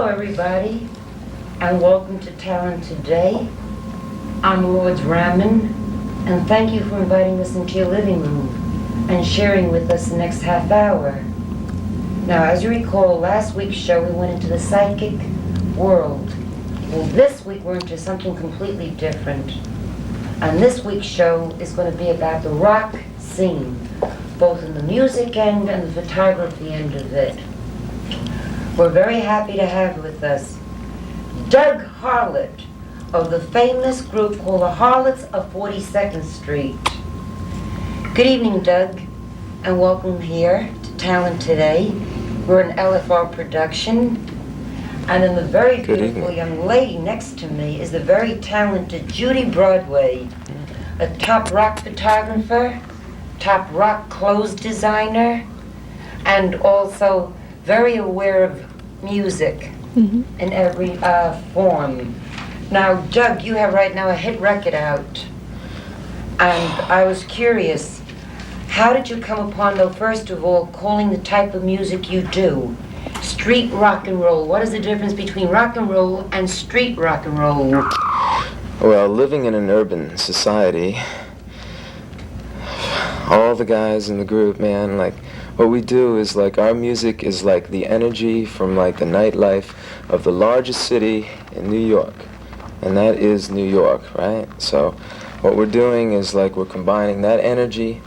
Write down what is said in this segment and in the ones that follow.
everybody, and welcome to Talent Today. I'm Lourdes Ramann, and thank you for inviting us into your living room and sharing with us the next half hour. Now, as you recall, last week's show we went into the psychic world. Well, this week we're into something completely different. And this week's show is going to be about the rock scene, both in the music end and the photography end of it. We're very happy to have with us Doug Harlot of the famous group called the Harlots of 42nd Street. Good evening, Doug, and welcome here to Talent Today. We're an LFR production, and then the very beautiful young lady next to me is the very talented Judy Broadway, a top rock photographer, top rock clothes designer, and also very aware of music in every form. Now, Doug, you have right now a hit record out, and I was curious, how did you come upon, though, first of all, calling the type of music you do street rock and roll? What is the difference between rock and roll and street rock and roll? Well, living in an urban society, all the guys in the group, man, like, what we do is, like, our music is like the energy from, like, the nightlife of the largest city in New York. And that is New York, right? So what we're doing is, like, we're combining that energy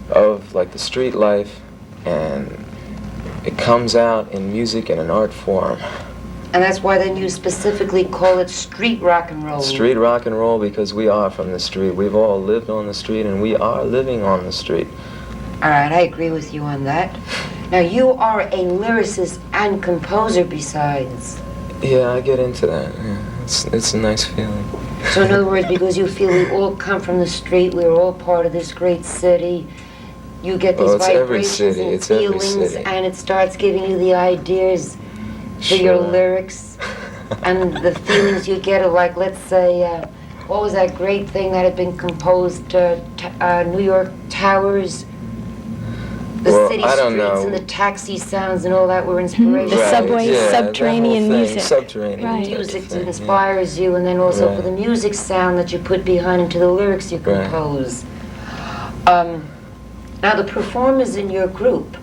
of, like, the street life, and it comes out in music in an art form. And that's why then you specifically call it street rock and roll. Street rock and roll, because we are from the street. We've all lived on the street, and we are living on the street. All right, I agree with you on that. Now, you are a lyricist and composer besides. Yeah, I get into that. Yeah, it's a nice feeling. So in other words, because you feel we all come from the street, we're all part of this great city, you get these vibrations and feelings, and it starts giving you the ideas for your lyrics, and the feelings you get are like, let's say, what was that great thing that had been composed, New York Towers? The city streets and the taxi sounds and all that were inspiration. The subway, subterranean music. Subterranean music that inspires you, and then also for the music sound that you put behind into the lyrics you compose. Now, the performers in your group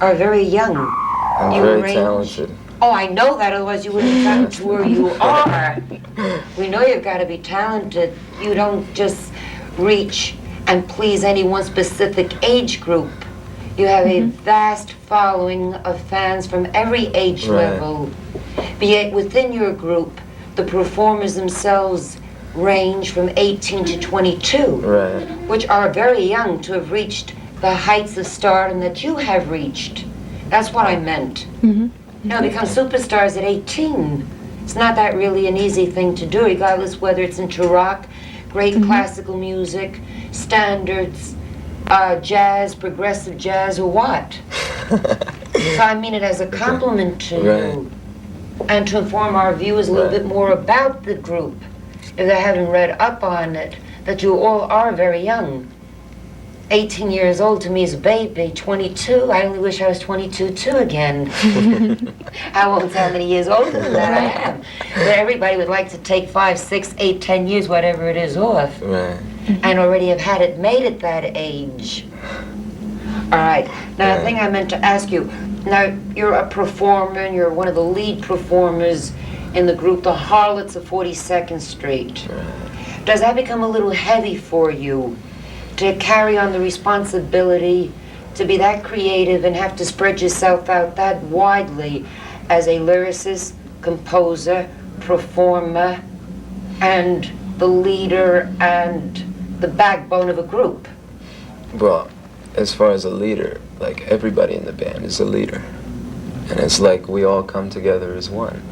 are very young. I'm very talented. Oh, I know that, otherwise you wouldn't come to where you are. We know you've got to be talented. You don't just reach and please any one specific age group. You have a vast following of fans from every age level. But yet within your group, the performers themselves range from 18 to 22, which are very young to have reached the heights of stardom that you have reached. That's what I meant. Now, become superstars at 18. It's not that really an easy thing to do, regardless whether it's into rock, great classical music, standards, jazz, progressive jazz, or what. So I mean it as a compliment to you, and to inform our viewers a little bit more about the group, if they haven't read up on it, that you all are very young. 18 years old to me is a baby. 22, I only wish I was 22 too again. I won't tell how many years older than that I am. But everybody would like to take 5, 6, 8, 10 years, whatever it is, off. And already have had it made at that age. All right. Now, the thing I meant to ask you, now you're a performer, and you're one of the lead performers in the group, the Harlots of 42nd Street. Does that become a little heavy for you to carry on the responsibility to be that creative and have to spread yourself out that widely as a lyricist, composer, performer, and the leader and the backbone of a group? Well, as far as a leader, like, everybody in the band is a leader. And it's like we all come together as one.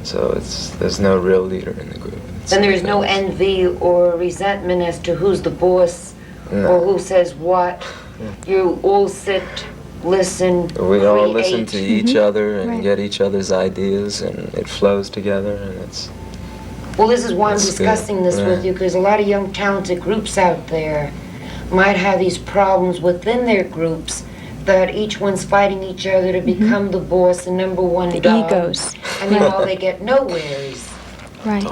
So there's no real leader in the group. Then there's no envy or resentment as to who's the boss or who says what. You all sit, listen, we all listen to each other and get each other's ideas, and it flows together, and it's... Well, this is why I'm discussing this with you, because a lot of young, talented groups out there might have these problems within their groups that each one's fighting each other to become the boss and number one dog. Egos. and then all they get nowheres. Right.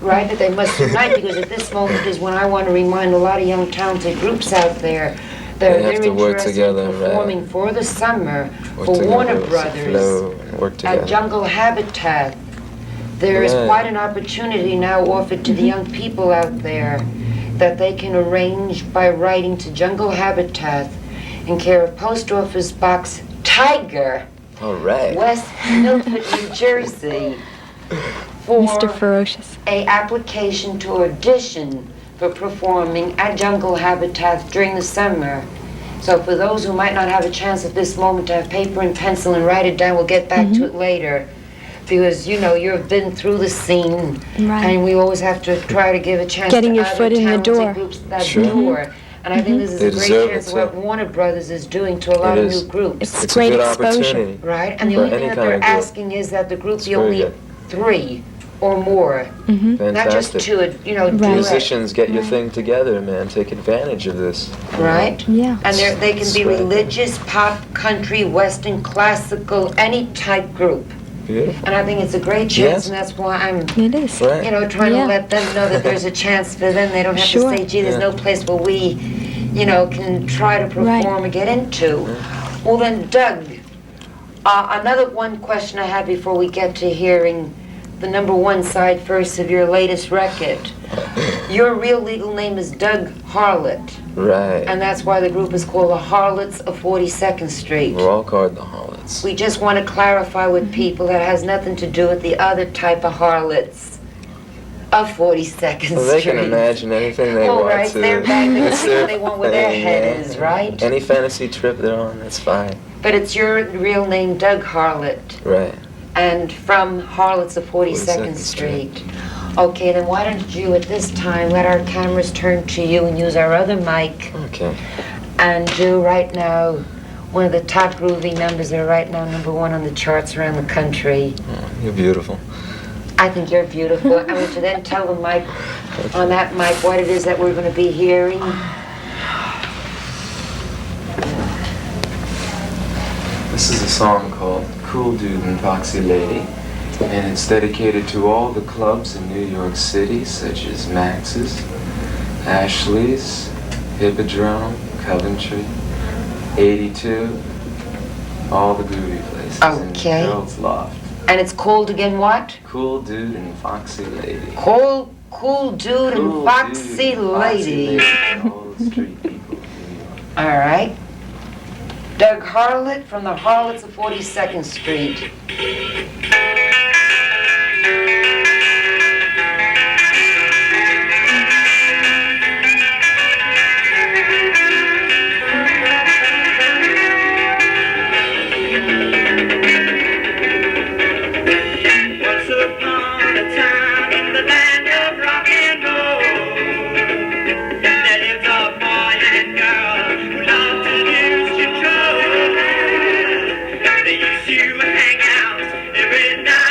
Right, that they must unite, because at this moment is when I want to remind a lot of young talented groups out there that They have they're to work interested together, in performing right. for the summer Work for together, Warner it's a Brothers flow, and work together. at Jungle Habitat. There is Right. quite an opportunity now offered to the young people out there that they can arrange by writing to Jungle Habitat in care of Post Office Box Tiger, All right. West Milford, New Jersey, for Mr. Ferocious. a application to audition for performing at Jungle Habitat during the summer. So for those who might not have a chance at this moment to have paper and pencil and write it down, we'll get back to it later. Because, you know, you've been through the scene, Right. and we always have to try to give a chance Getting to your other foot in the talented door. groups that Sure. door. And I think this is They a great deserve chance it, of what too. Warner Brothers is doing to a lot It of is. new groups. It's It's great a good exposure. opportunity. Right? And the For only thing any that kind they're of group. asking is that the group It's be very only good. 3 or more. Not just Fantastic. 2, you know, Right. duet. Musicians, get your Right. thing together, man. Take advantage of this. Right? Yeah. And they can be Right. religious, pop, country, western, classical, any type group. Beautiful. And I think it's a great chance, Yes. and that's why I'm, It is. Right. you know, trying Yeah. to let them know that there's a chance for them. They don't have Sure. to say, gee, there's Yeah. no place where we, you know, can try to perform Right. or get into. Well then, Doug, another one question I have before we get to hearing the number 1 side first of your latest record. Your real legal name is Doug Harlot, Right. and that's why the group is called the Harlots of 42nd Street. We're all called the Harlots. We just want to clarify with people that has nothing to do with the other type of harlots of 42nd Well, they Street. can imagine anything they Well, want right, to. they're back, they can It's see their what they want where their thing, head yeah. is, right? Any fantasy trip they're on, that's fine. But it's your real name, Doug Harlot, Right. and from Harlots of 42nd 42nd Street. Okay, then why don't you at this time let our cameras turn to you and use our other mic Okay. and do right now one of the top groovy numbers that are right now number 1 on the charts around the country. Oh, you're beautiful. I think you're beautiful. I want you to then tell the mic, on that mic, what it is that we're going to be hearing. This is a song called Cool Dude and Foxy Lady, and it's dedicated to all the clubs in New York City, such as Max's, Ashley's, Hippodrome, Coventry, 82, all the groovy places, Okay. and Girls Loft. And it's called again what? Cool Dude and Foxy Lady. Cool Dude and Cool Foxy Dude and Lady. and all the street people of New York. All right. Doug Harlot from the Harlots of 42nd Street. Once upon a time in the land of rock and roll, there lived a boy and girl who loved to lose control. They used to hang out every night.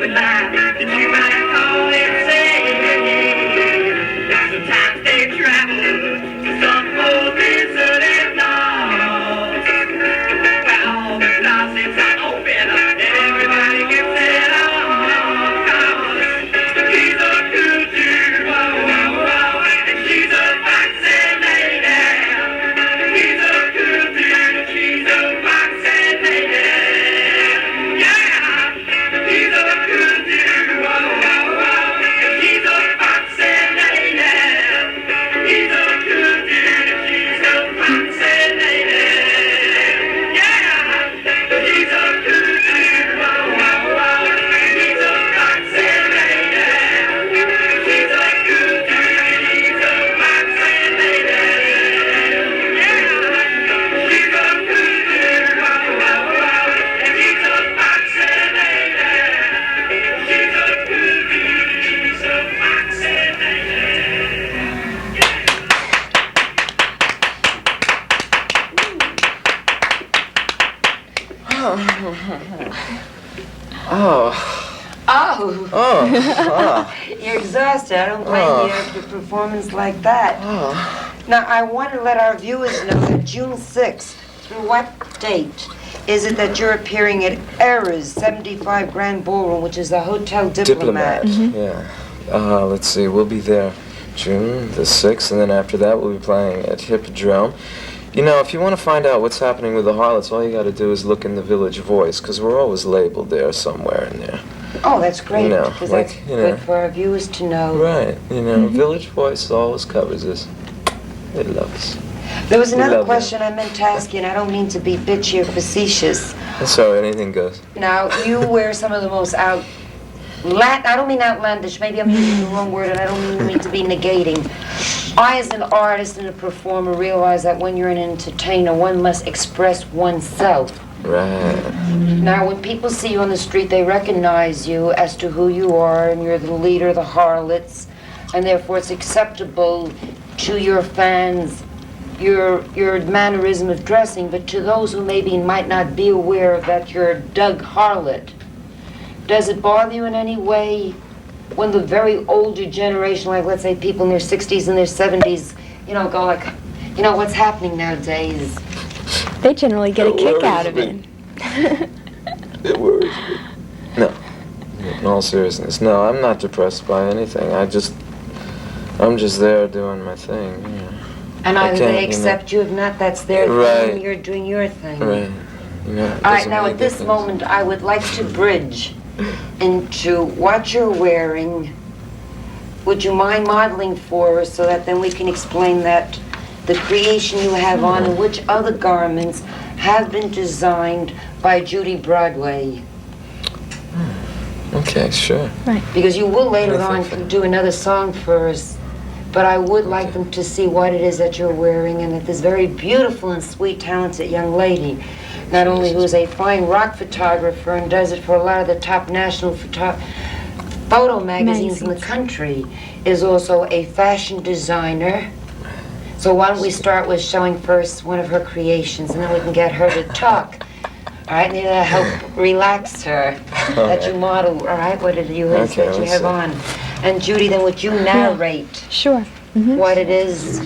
goodbye that you might call insane. Sometimes they travel to some old deserted lost, where all the closets are open and everybody gets it on. 'Cause he's a cool dude, whoa, whoa, whoa, and she's a foxy lady. He's a cool dude and she's a foxy lady. Yeah, he's a cool dude, whoa, whoa, whoa, and she's a foxy lady. He's a cool dude and she's a foxy lady. Yeah, he's a cool dude, whoa, whoa, whoa, and he's a foxy lady. She's a cool dude and she's a foxy lady. Yeah, she's a cool dude, whoa, whoa, whoa, and he's a foxy lady. She's a cool dude and she's a foxy Oh. You're exhausted. I don't blame you after a performance like that. Now, I want to let our viewers know that June 6th, through what date is it that you're appearing at Era's 75 Grand Ballroom, which is the Hotel Diplomat? Yeah. Let's see, we'll be there June the 6th, and then after that we'll be playing at Hippodrome. You know, if you want to find out what's happening with the Harlots, all you got to do is look in the Village Voice, because we're always labeled there somewhere in there. Oh, that's great, You know, because like, that's you know. good for our viewers to know. Right, you know, Village Voice always covers us. They love us. There was We another love question I meant to ask you, and I don't mean to be bitchy or facetious. So anything goes. Now, you wear some of the most I don't mean outlandish, maybe I'm using the wrong word, and I don't mean to be negating. I, as an artist and a performer, realize that when you're an entertainer, one must express oneself. Right. Now, when people see you on the street, they recognize you as to who you are, and you're the leader of the Harlots, and therefore it's acceptable to your fans, your mannerism of dressing, but to those who maybe might not be aware of that you're Doug Harlot, does it bother you in any way when the very older generation, like let's say people in their 60s and their 70s, you know, go like, you know, what's happening nowadays? They generally get a kick out of it. It worries me. No. In all seriousness, no, I'm not depressed by anything. I'm just there doing my thing. You know. And I either can't, they accept you, if not, that's their Right. thing, you're doing your thing. Right. You know, it All right, doesn't now make at this difference. moment, I would like to bridge into what you're wearing. Would you mind modeling for us so that then we can explain that the creation you have on and which other garments have been designed by Judy Broadway? Okay, sure. Because you will later Anything on for- do another song for us, but I would like them to see what it is that you're wearing and that this very beautiful and sweet, talented young lady, not only who is a fine rock photographer and does it for a lot of the top national photo magazines in the country, is also a fashion designer. So why don't we start with showing first one of her creations, and then we can get her to talk. All right, and that'll help relax her, that you model, all right, what it is Okay, that you let's have see. on. And Judy, then would you narrate Sure. what it is?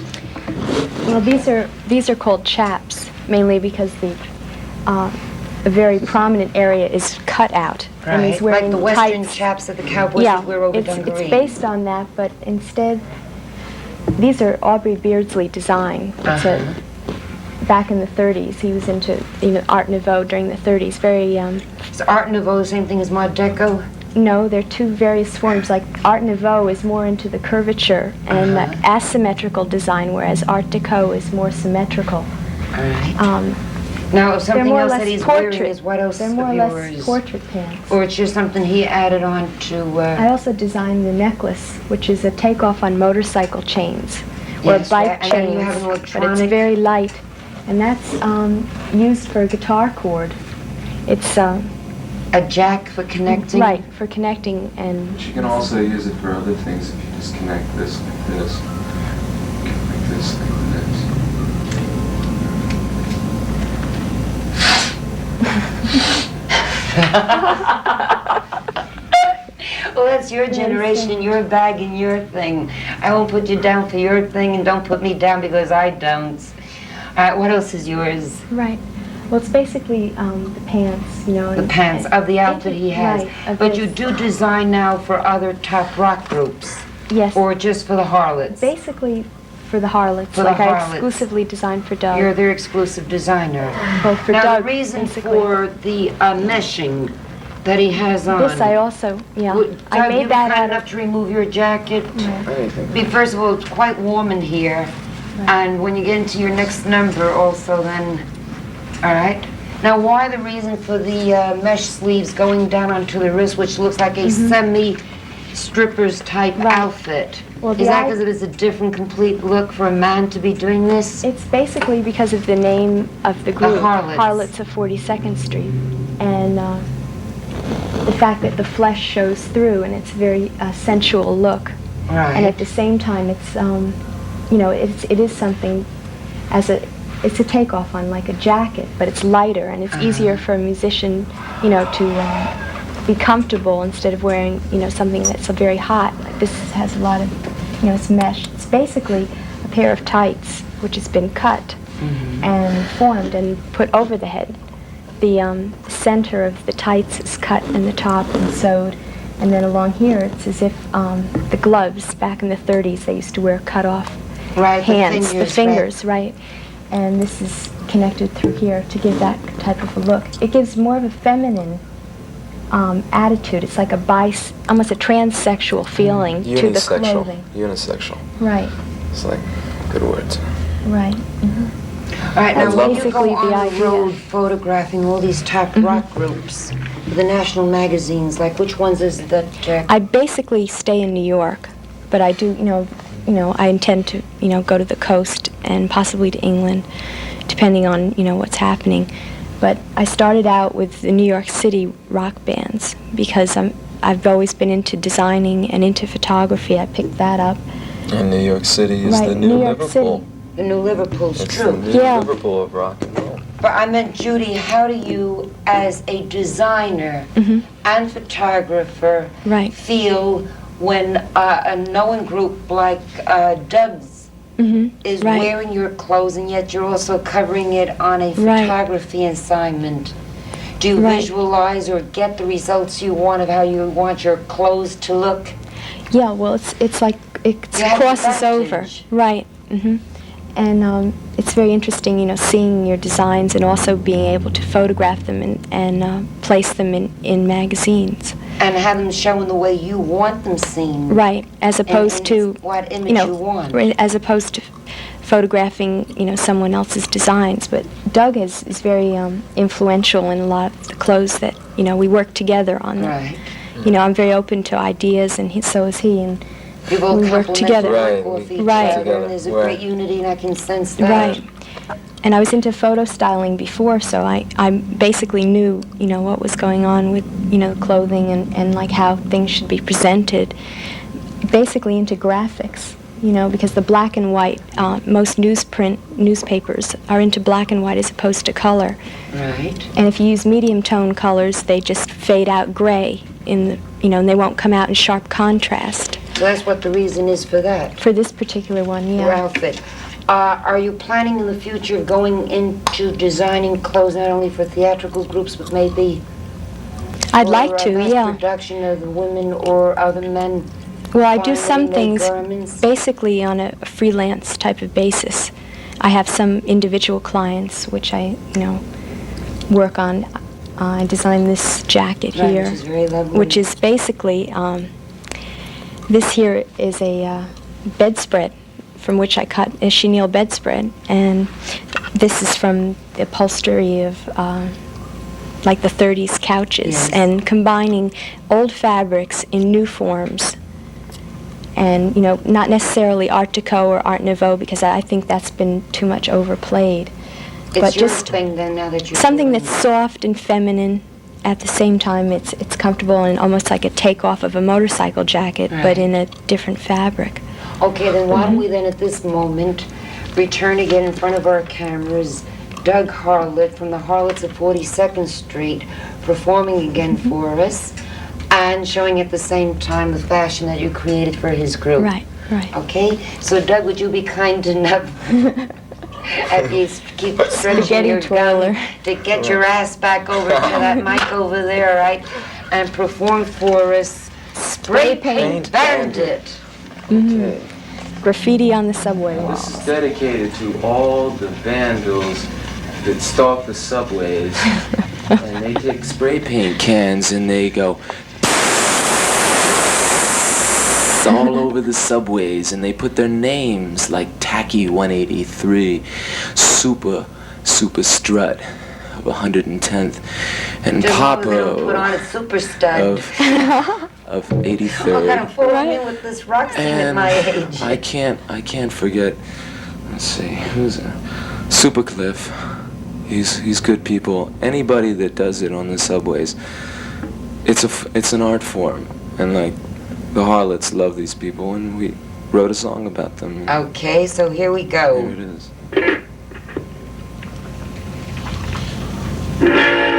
Well, these are called chaps, mainly because a very prominent area is cut out. And he's wearing Like the Western tights. chaps that the cowboys Yeah, would wear over it's dungaree. based on that, but instead, these are Aubrey Beardsley design. It's back in the 30s. He was into Art Nouveau during the 30s. Very, Is Art Nouveau the same thing as Mod Deco? no, they're two various forms. Like Art Nouveau is more into the curvature and the asymmetrical design, whereas Art Deco is more symmetrical. All right. Now, if They're something more or else less that he's portrait. wearing is what else They're of more or less yours? portrait pants. Or it's just something he added on to... I also designed the necklace, which is a takeoff on motorcycle chains, or Yes, bike right, and then you chains, have an but it's electronic- very light, and that's used for a guitar cord. It's a jack for connecting? right for connecting, and But you can also use it for other things if you just connect this like this. Like this, like this. that's your generation and your bag and your thing. I won't put you down for your thing, and don't put me down because I don't. All right, what else is yours? Right. Well, it's basically the pants, you know. The pants of the outfit he has. Right, But you do design now for other top rock groups? Yes. Or just for the Harlots? Basically for the Harlots. For the like I Harlots. exclusively designed for Doug. You're their exclusive designer. Well, for Now, Doug, the reason basically. for the meshing that he has on. This I also, yeah. I Doug, made you that kind out enough of... to remove your jacket? First of all, it's quite warm in here. Right. And when you get into your next number also then, all right? Now, why the reason for the mesh sleeves going down onto the wrist, which looks like a semi-strippers type outfit? Well, Is that because it is a different, complete look for a man to be doing this? It's basically because of the name of the group, Harlots. Harlots of 42nd Street, and the fact that the flesh shows through, and it's a very sensual look. Right. And at the same time, it's you know, it is something it's a takeoff on like a jacket, but it's lighter and it's easier for a musician, you know, to be comfortable instead of wearing, you know, something that's very hot. Like this has a lot of, you know, it's mesh. It's basically a pair of tights which has been cut and formed and put over the head. The center of the tights is cut in the top and sewed, and then along here it's as if the gloves back in the 30s they used to wear cut off hands, the fingers, right? And this is connected through here to give that type of a look. It gives more of a feminine attitude. It's like almost a transsexual feeling to the clothing. Unisexual. Right. It's like good words. Right. All right, now when you basically go the on the idea. road photographing all these top rock groups, the national magazines, like which ones is it that... I basically stay in New York, but I do, I intend to, go to the coast and possibly to England, depending on, what's happening. But I started out with the New York City rock bands because I've always been into designing and into photography. I picked that up. And New York City is Right, the new New York Liverpool. City. The new Liverpool's It's true. the new Yeah. Liverpool of rock and roll. But I meant, Judy, how do you, as a designer and photographer, Right. feel when a known group like Doug's is Right. wearing your clothes and yet you're also covering it on a Right. photography assignment? Do you Right. visualize or get the results you want of how you want your clothes to look? Yeah, well, it's like it You have crosses over, advantage. right? And it's very interesting, seeing your designs and also being able to photograph them and place them in magazines. And have them show in the way you want them seen. Right, as opposed and to what image you want. right, as opposed to photographing, someone else's designs. But Doug is very influential in a lot of the clothes that we work together on them. Right. I'm very open to ideas, and so is he. And You both we work complement together. Right, off we each Right. other, together, and there's a right. great unity, and I can sense that. Right. And I was into photo styling before, so I basically knew, what was going on with, clothing and like how things should be presented. Basically into graphics, because the black and white, most newspapers are into black and white as opposed to color. Right. And if you use medium tone colors, they just fade out gray and they won't come out in sharp contrast. So that's what the reason is for that. For this particular one, Your yeah. outfit. Are you planning in the future of going into designing clothes not only for theatrical groups, but maybe I'd for, like to, mass yeah. production of the women or other men? Well, I do finally some make things garments? basically on a freelance type of basis. I have some individual clients which I, work on. I designed this jacket Right, here, which is very lovely. which is basically, this here is a bedspread from which I cut a chenille bedspread, and this is from the upholstery of like the 30s couches, Yes. and combining old fabrics in new forms. And, not necessarily Art Deco or Art Nouveau, because I think that's been too much overplayed. It's but your just thing then now that you're something doing that's soft and feminine. At the same time, it's comfortable and almost like a takeoff of a motorcycle jacket, Right. but in a different fabric. it. Okay, then why don't we then at this moment return again in front of our cameras Doug Harlot from the Harlots of 42nd Street performing again for us. and showing at the same time the fashion that you created for his group. Right, right. Okay, so Doug, would you be kind enough, as you keep stretching Spaghetti your twirler. gum, to get your ass back over to that mic over there, all right, and perform for us Spray Paint Bandit. Okay. Graffiti on the subway This walls. is dedicated to all the vandals that stalk the subways. And they take spray paint cans and they go all over the subways, and they put their names like Tacky 183, Super Strut of 110th, and Just long as they don't put on Papa a super stud. of I'm 83rd. gonna fool me with this rock scene at And my age. I can't forget. Let's see, who's Supercliff. He's good people. Anybody that does it on the subways, it's an art form, and like the Harlots love these people, and we wrote a song about them. Okay, so here we Here go. it is. Hey!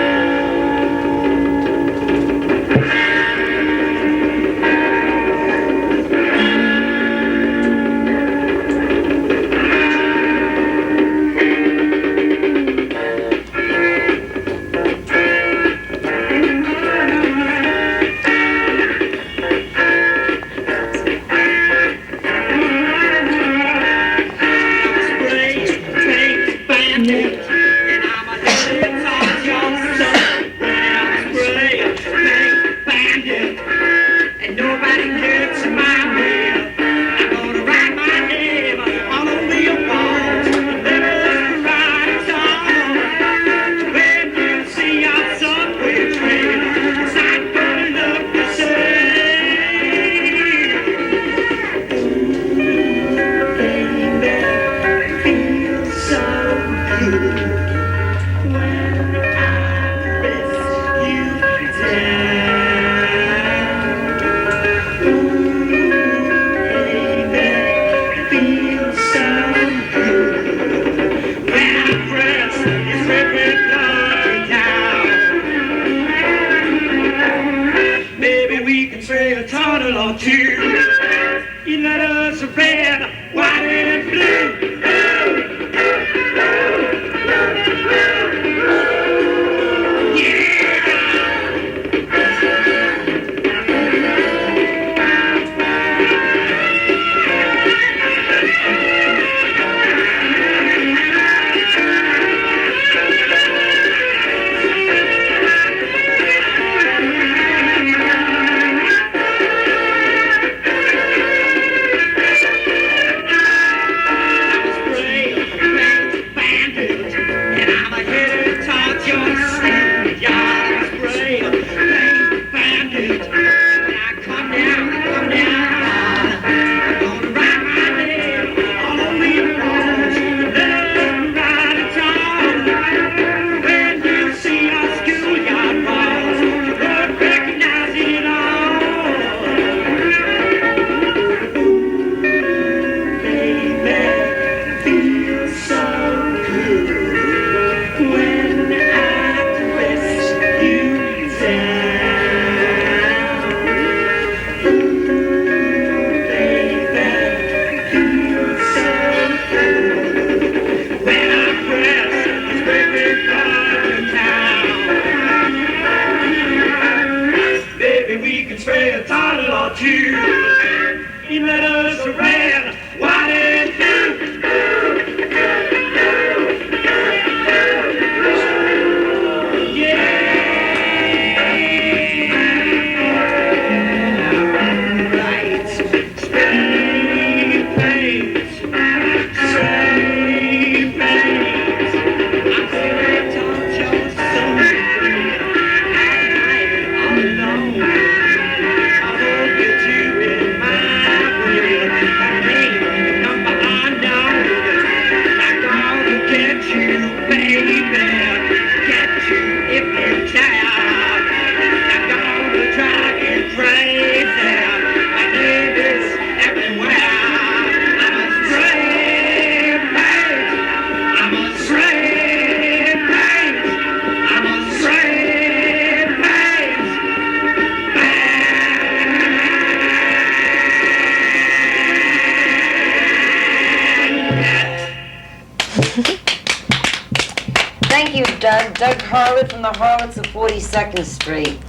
Doug Harlot from the Harlots of 42nd Street.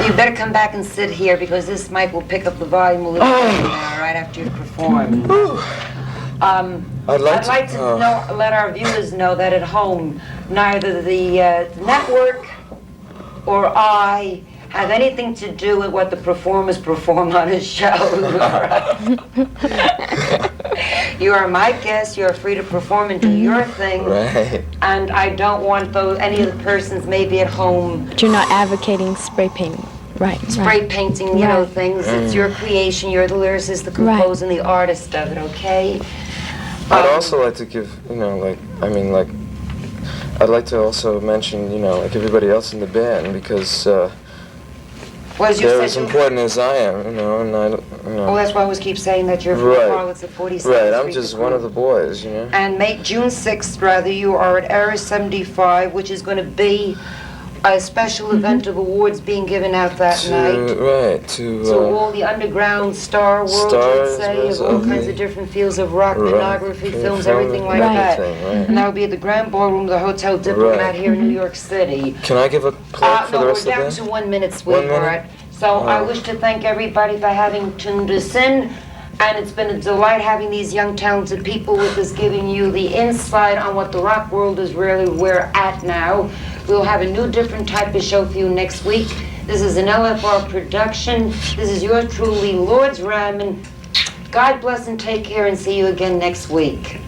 You better come back and sit here because this mic will pick up the volume a little bit now, right after you perform. I'd like to let our viewers know that at home, neither the network or I have anything to do with what the performers perform on a show. You are my guest. You are free to perform and do your thing. Right. And I don't want any of the persons maybe at home. But you're not advocating spray painting. Right. Spray painting, you know, things. It's your creation. You're the lyricist, the composer, and the artist of it, okay? I'd also like to give, I'd like to also mention, like everybody else in the band, because they're as important as I am, and Oh, that's why I always keep saying that you're from Right. Harlots of 42nd Right, I'm Street. just one of the boys, And June 6th, you are at Area 75, which is going to be a special event of awards being given out that night. Right, So all the underground star world, you'd say, of all kinds of different fields of rock, pornography, films, everything like that. Right. And that will be at the Grand Ballroom of the Hotel Diplomat here in New York City. Can I give a plug for the rest of the No, we're down day? to 1 minute, sweetheart. So I wish to thank everybody for having tuned us in. And it's been a delight having these young, talented people with us, giving you the insight on what the rock world is really where at now. We'll have a new, different type of show for you next week. This is an LFR production. This is yours truly, Lourdes Ramann. God bless and take care, and see you again next week.